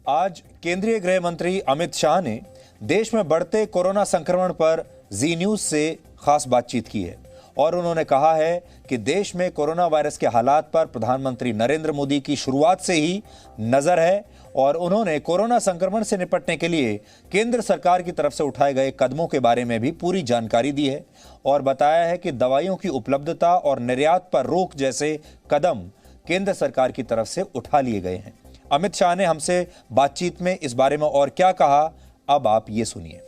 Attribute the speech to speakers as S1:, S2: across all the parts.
S1: आज केंद्रीय गृह मंत्री अमित शाह ने देश में बढ़ते कोरोना संक्रमण पर जी न्यूज से खास बातचीत की है और उन्होंने कहा है कि देश में कोरोना वायरस के हालात पर प्रधानमंत्री नरेंद्र मोदी की शुरुआत से ही नजर है और उन्होंने कोरोना संक्रमण से निपटने के लिए केंद्र सरकार की तरफ से उठाए गए कदमों के बारे में भी पूरी जानकारी दी है और बताया है कि दवाइयों की उपलब्धता और निर्यात पर रोक जैसे कदम केंद्र सरकार की तरफ से उठा लिए गए हैं। अमित शाह ने हमसे बातचीत में इस बारे में और क्या कहा, अब आप ये सुनिए।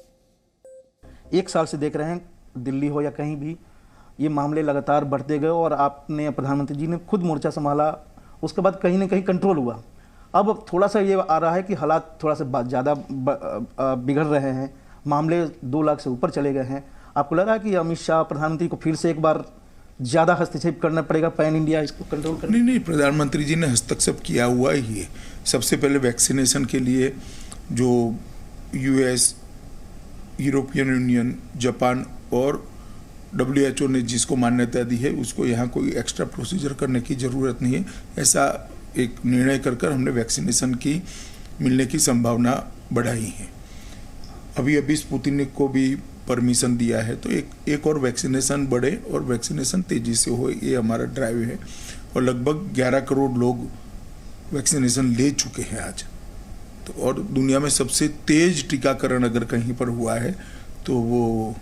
S2: एक साल से देख रहे हैं, दिल्ली हो या कहीं भी ये मामले लगातार बढ़ते गए और आपने प्रधानमंत्री जी ने खुद मोर्चा संभाला, उसके बाद कहीं ना कहीं कंट्रोल हुआ। अब थोड़ा सा ये आ रहा है कि हालात थोड़ा सा ज़्यादा बिगड़ रहे हैं, मामले 2 लाख से ऊपर चले गए हैं। आपको लग रहा है कि अमित शाह प्रधानमंत्री को फिर से एक बार ज़्यादा हस्तक्षेप करना पड़ेगा पैन इंडिया इसको कंट्रोल करने?
S3: नहीं, प्रधानमंत्री जी ने हस्तक्षेप किया हुआ ही है। सबसे पहले वैक्सीनेशन के लिए जो यूएस, यूरोपियन यूनियन, जापान और WHO ने जिसको मान्यता दी है उसको यहाँ कोई एक्स्ट्रा प्रोसीजर करने की ज़रूरत नहीं है, ऐसा एक निर्णय कर हमने वैक्सीनेशन की मिलने की संभावना बढ़ाई है। अभी स्पुतनिक को भी परमिशन दिया है, तो एक और वैक्सीनेशन बढ़े और वैक्सीनेशन तेजी से हो, ये हमारा ड्राइव है। और लगभग 11 करोड़ लोग वैक्सीनेशन ले चुके हैं आज। तो और दुनिया में सबसे तेज टीकाकरण अगर कहीं पर हुआ है तो वो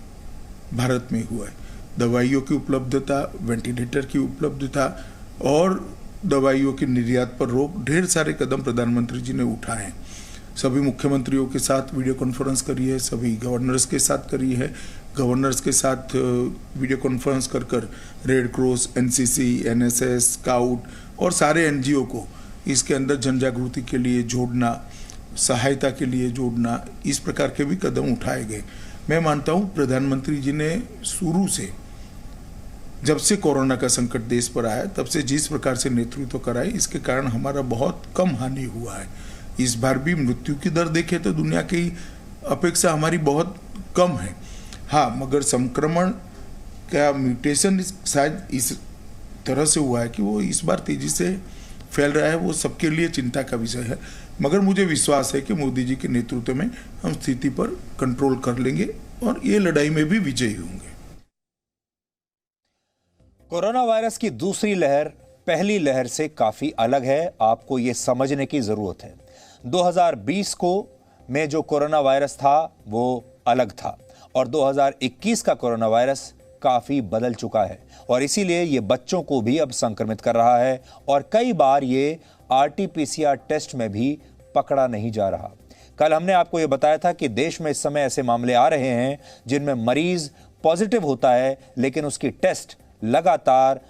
S3: भारत में हुआ है। दवाइयों की उपलब्धता, वेंटिलेटर की उपलब्धता और दवाइयों के निर्यात पर रोक, ढेर सारे कदम प्रधानमंत्री जी ने उठाए हैं। सभी मुख्यमंत्रियों के साथ वीडियो कॉन्फ्रेंस करी है, सभी गवर्नर्स के साथ करी है। गवर्नर्स के साथ वीडियो कॉन्फ्रेंस कर red cross, NCC, NSS, scout और सारे NGO को इसके अंदर जन जागृति के लिए जोड़ना, सहायता के लिए जोड़ना, इस प्रकार के भी कदम उठाए गए। मैं मानता हूँ प्रधानमंत्री जी ने शुरू से, जब से कोरोना का संकट देश पर आया तब से जिस प्रकार से नेतृत्व कराए, इसके कारण हमारा बहुत कम हानि हुआ है। इस बार भी मृत्यु की दर देखें तो दुनिया की अपेक्षा हमारी बहुत कम है। हाँ, मगर संक्रमण का म्यूटेशन शायद इस तरह से हुआ है कि वो इस बार तेजी से फैल रहा है, वो सबके लिए चिंता का विषय है। मगर मुझे विश्वास है कि मोदी जी के नेतृत्व में हम स्थिति पर कंट्रोल कर लेंगे और ये लड़ाई में भी विजयी होंगे।
S1: कोरोना वायरस की दूसरी लहर पहली लहर से काफी अलग है, आपको यह समझने की जरूरत है। 2020 को में जो कोरोना वायरस था वो अलग था और 2021 का कोरोना वायरस काफी बदल चुका है और इसीलिए ये बच्चों को भी अब संक्रमित कर रहा है और कई बार ये RT-PCR टेस्ट में भी पकड़ा नहीं जा रहा। कल हमने आपको ये बताया था कि देश में इस समय ऐसे मामले आ रहे हैं जिनमें मरीज पॉजिटिव होता है लेकिन उसकी टेस्ट लगातार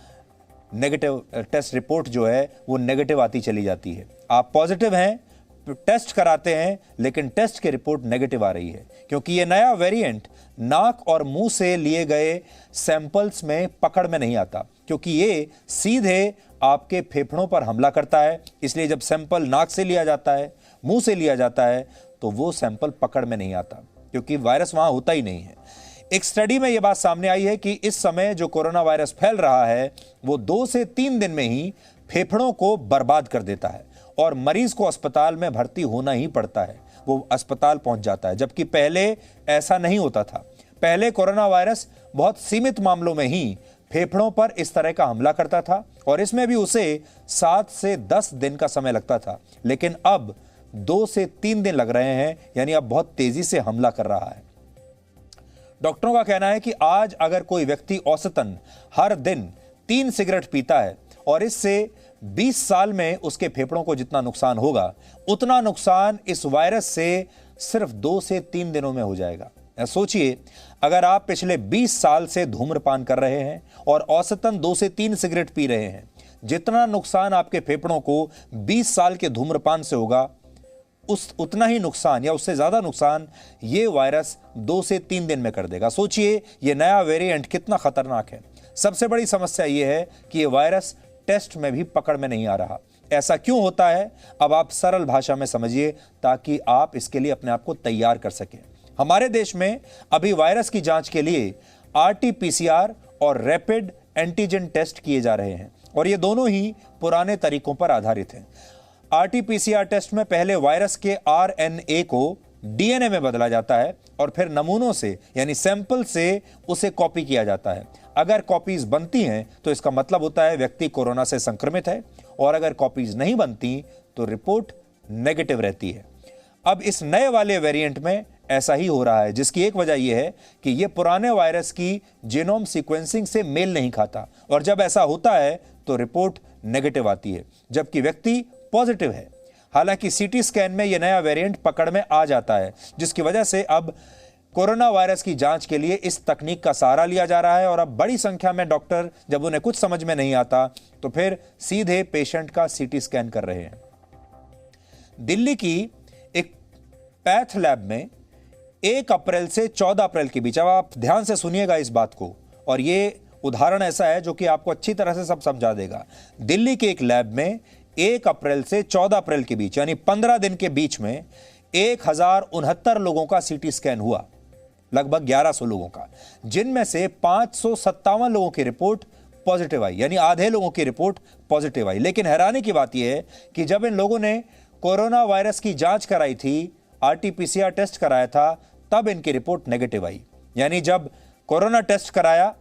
S1: नेगेटिव, टेस्ट रिपोर्ट जो है वो नेगेटिव आती चली जाती है। आप पॉजिटिव हैं, टेस्ट कराते हैं लेकिन टेस्ट की रिपोर्ट नेगेटिव आ रही है क्योंकि ये नया वेरिएंट नाक और मुंह से लिए गए सैंपल्स में पकड़ में नहीं आता, क्योंकि ये सीधे आपके फेफड़ों पर हमला करता है। इसलिए जब सैंपल नाक से लिया जाता है, मुंह से लिया जाता है तो वो सैंपल पकड़ में नहीं आता क्योंकि वायरस वहां होता ही नहीं है। एक स्टडी में यह बात सामने आई है कि इस समय जो कोरोना वायरस फैल रहा है वो 2 से 3 दिन में ही फेफड़ों को बर्बाद कर देता है और मरीज को अस्पताल में भर्ती होना ही पड़ता है, वो अस्पताल पहुंच जाता है। जबकि पहले ऐसा नहीं होता था। पहले कोरोना वायरस बहुत सीमित मामलों में ही फेफड़ों पर इस तरह का हमला करता था और इसमें भी उसे 7 से 10 दिन का समय लगता था, लेकिन अब 2 से 3 दिन लग रहे हैं, यानी अब बहुत तेजी से हमला कर रहा है। डॉक्टरों का कहना है कि आज अगर कोई व्यक्ति औसतन हर दिन 3 सिगरेट पीता है और इससे 20 साल में उसके फेफड़ों को जितना नुकसान होगा उतना नुकसान इस वायरस से सिर्फ 2 से 3 दिनों में हो जाएगा। सोचिए, अगर आप पिछले 20 साल से धूम्रपान कर रहे हैं और औसतन 2 से 3 सिगरेट पी रहे हैं, जितना नुकसान आपके फेफड़ों को 20 साल के धूम्रपान से होगा उतना ही नुकसान या उससे ज्यादा नुकसान ये वायरस 2 से 3 दिन में कर देगा। सोचिए ये नया वेरिएंट कितना खतरनाक है। सबसे बड़ी समस्या ये है कि ये वायरस टेस्ट में भी पकड़ में नहीं आ रहा। ऐसा क्यों होता है, अब आप सरल भाषा में समझिए ताकि आप इसके लिए अपने आप को तैयार कर सकें। हमारे देश में अभी वायरस की जांच के लिए RT-PCR और रैपिड एंटीजन टेस्ट किए जा रहे हैं और ये दोनों ही पुराने तरीकों पर आधारित हैं। आरटीपीसीआर टेस्ट में पहले वायरस के आरएनए को डीएनए में बदला जाता है और फिर नमूनों से यानी सैंपल से उसे कॉपी किया जाता है। अगर कॉपीज बनती हैं तो इसका मतलब होता है व्यक्ति कोरोना से संक्रमित है, और अगर कॉपीज नहीं बनती तो रिपोर्ट नेगेटिव रहती है। अब इस नए वाले वेरिएंट में ऐसा ही हो रहा है, जिसकी एक वजह यह है कि यह पुराने वायरस की जीनोम सीक्वेंसिंग से मेल नहीं खाता, और जब ऐसा होता है तो रिपोर्ट नेगेटिव आती है जबकि व्यक्ति पॉजिटिव है। हालांकि सीटी स्कैन में यह नया वेरिएंट पकड़ में आ जाता है, जिसकी वजह से अब कोरोना वायरस की जांच के लिए इस तकनीक का सहारा लिया जा रहा है, और अब बड़ी संख्या में डॉक्टर जब उन्हें कुछ समझ में नहीं आता तो फिर सीधे पेशेंट का सीटी स्कैन कर रहे हैं। दिल्ली की एक पैथ लैब में 1 अप्रैल से 14 अप्रैल के बीच, अब आप ध्यान से सुनिएगा इस बात को, और ये उदाहरण ऐसा है जो कि आपको अच्छी तरह से सब समझा देगा। दिल्ली के एक लैब में 1 अप्रैल से 14 अप्रैल के बीच यानी 15 दिन के बीच में 1069 लोगों का सीटी स्कैन हुआ, लगभग 1100 लोगों का, जिनमें से 557 लोगों की रिपोर्ट पॉजिटिव आई, यानी आधे लोगों की रिपोर्ट पॉजिटिव आई। लेकिन हैरानी की बात यह है कि जब इन लोगों ने कोरोना वायरस की जांच कराई थी, आरटीपीसीआर टेस्ट कराया था, तब इनकी रिपोर्ट नेगेटिव आई। यानी जब कोरोना टेस्ट कराया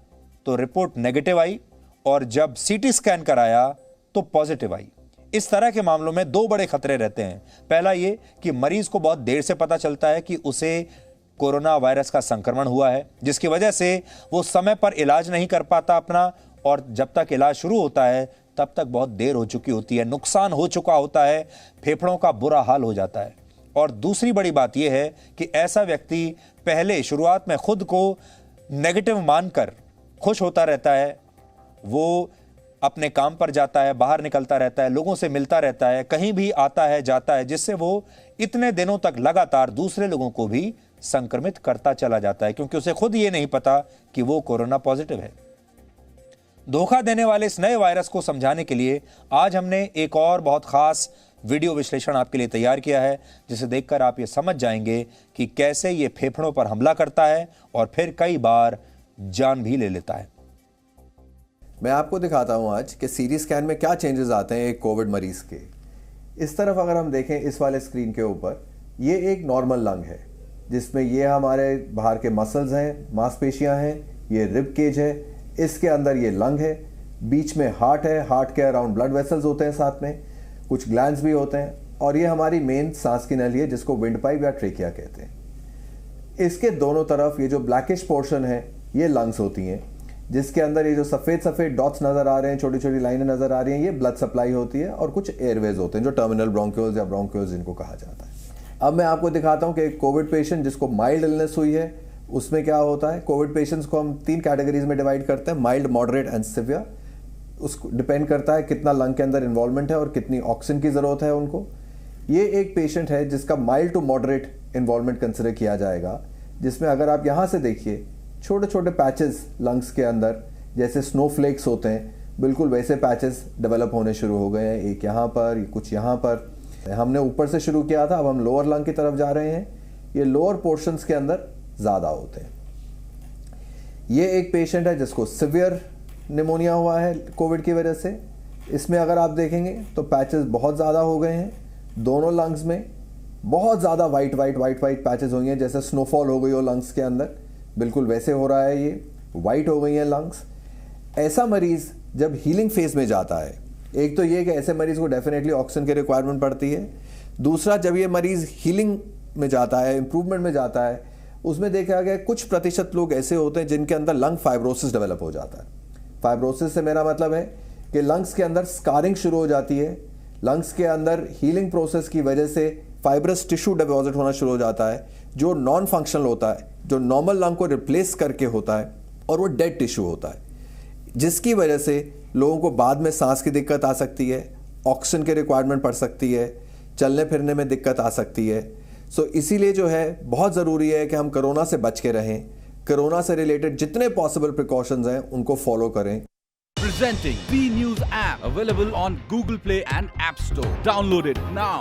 S1: तो रिपोर्ट नेगेटिव आई, और जब सीटी स्कैन कराया तो पॉजिटिव आई। इस तरह के मामलों में 2 बड़े खतरे रहते हैं। पहला ये कि मरीज को बहुत देर से पता चलता है कि उसे कोरोना वायरस का संक्रमण हुआ है, जिसकी वजह से वो समय पर इलाज नहीं कर पाता अपना, और जब तक इलाज शुरू होता है तब तक बहुत देर हो चुकी होती है, नुकसान हो चुका होता है, फेफड़ों का बुरा हाल हो जाता है। और दूसरी बड़ी बात यह है कि ऐसा व्यक्ति पहले शुरुआत में खुद को नेगेटिव मानकर खुश होता रहता है, वो अपने काम पर जाता है, बाहर निकलता रहता है, लोगों से मिलता रहता है, कहीं भी आता है जाता है, जिससे वो इतने दिनों तक लगातार दूसरे लोगों को भी संक्रमित करता चला जाता है, क्योंकि उसे खुद ये नहीं पता कि वो कोरोना पॉजिटिव है। धोखा देने वाले इस नए वायरस को समझाने के लिए आज हमने एक और बहुत खास वीडियो विश्लेषण आपके लिए तैयार किया है, जिसे देखकर आप ये समझ जाएंगे कि कैसे ये फेफड़ों पर हमला करता है और फिर कई बार जान भी ले लेता है।
S4: मैं आपको दिखाता हूं आज कि सीटी स्कैन में क्या चेंजेस आते हैं एक कोविड मरीज के। इस तरफ अगर हम देखें इस वाले स्क्रीन के ऊपर, ये एक नॉर्मल लंग है जिसमें ये हमारे बाहर के मसल्स हैं, मांसपेशियां हैं, ये रिब केज है, इसके अंदर ये लंग है, बीच में हार्ट है, हार्ट के अराउंड ब्लड वेसल्स होते हैं, साथ में कुछ ग्लैंड्स भी होते हैं, और ये हमारी मेन सांस की नली है जिसको विंड पाइप या ट्रेकिया कहते हैं। इसके दोनों तरफ ये जो ब्लैकिश पोर्शन है ये लंग्स होती हैं, जिसके अंदर ये जो सफ़ेद सफ़ेद डॉट्स नज़र आ रहे हैं, छोटी छोटी लाइनें नज़र आ रही हैं, ये ब्लड सप्लाई होती है, और कुछ एयरवेज होते हैं जो टर्मिनल ब्रोंक्यूल्स या ब्रोंक्यूल्स जिनको कहा जाता है। अब मैं आपको दिखाता हूँ कि एक कोविड पेशेंट जिसको माइल्ड इलनेस हुई है उसमें क्या होता है। कोविड पेशेंट्स को हम 3 कैटेगरीज में डिवाइड करते हैं, माइल्ड, मॉडरेट एंड सिवियर। उसको डिपेंड करता है कितना लंग के अंदर इन्वॉल्वमेंट है और कितनी ऑक्सीजन की ज़रूरत है उनको। ये एक पेशेंट है जिसका mild to moderate involvement consider किया जाएगा, जिसमें अगर आप यहाँ से देखिए छोटे छोटे पैचेस लंग्स के अंदर जैसे स्नोफ्लेक्स होते हैं, बिल्कुल वैसे पैचेस डेवलप होने शुरू हो गए हैं, एक यहाँ पर, कुछ यहाँ पर। हमने ऊपर से शुरू किया था, अब हम लोअर लंग की तरफ जा रहे हैं। ये लोअर पोर्शंस के अंदर ज़्यादा होते हैं। ये एक पेशेंट है जिसको सिवियर निमोनिया हुआ है कोविड की वजह से। इसमें अगर आप देखेंगे तो पैचेस बहुत ज़्यादा हो गए हैं, दोनों लंग्स में बहुत ज़्यादा वाइट पैचेस हुई हैं, जैसे स्नोफॉल हो गई हो लंग्स के अंदर, बिल्कुल वैसे हो रहा है, ये वाइट हो गई हैं लंग्स। ऐसा मरीज़ जब हीलिंग फेज में जाता है, एक तो ये कि ऐसे मरीज़ को डेफिनेटली ऑक्सीजन की रिक्वायरमेंट पड़ती है, दूसरा जब ये मरीज़ हीलिंग में जाता है, इंप्रूवमेंट में जाता है, उसमें देखा गया कुछ प्रतिशत लोग ऐसे होते हैं जिनके अंदर लंग फाइब्रोसिस डेवलप हो जाता है। फाइब्रोसिस से मेरा मतलब है कि लंग्स के अंदर स्कारिंग शुरू हो जाती है, लंग्स के अंदर हीलिंग प्रोसेस की वजह से फाइब्रस टिश्यू डिपॉजिट होना शुरू हो जाता है, जो नॉन फंक्शनल होता है, जो नॉर्मल लंग को रिप्लेस करके होता है, और वो डेड टिश्यू होता है, जिसकी वजह से लोगों को बाद में सांस की दिक्कत आ सकती है, ऑक्सीजन की रिक्वायरमेंट पड़ सकती है, चलने फिरने में दिक्कत आ सकती है। सो इसीलिए जो है बहुत ज़रूरी है कि हम कोरोना से बच के रहें, कोरोना से रिलेटेड जितने पॉसिबल प्रिकॉशंस हैं उनको फॉलो करें।
S5: Presenting B News app available on Google Play and App Store. Download it now.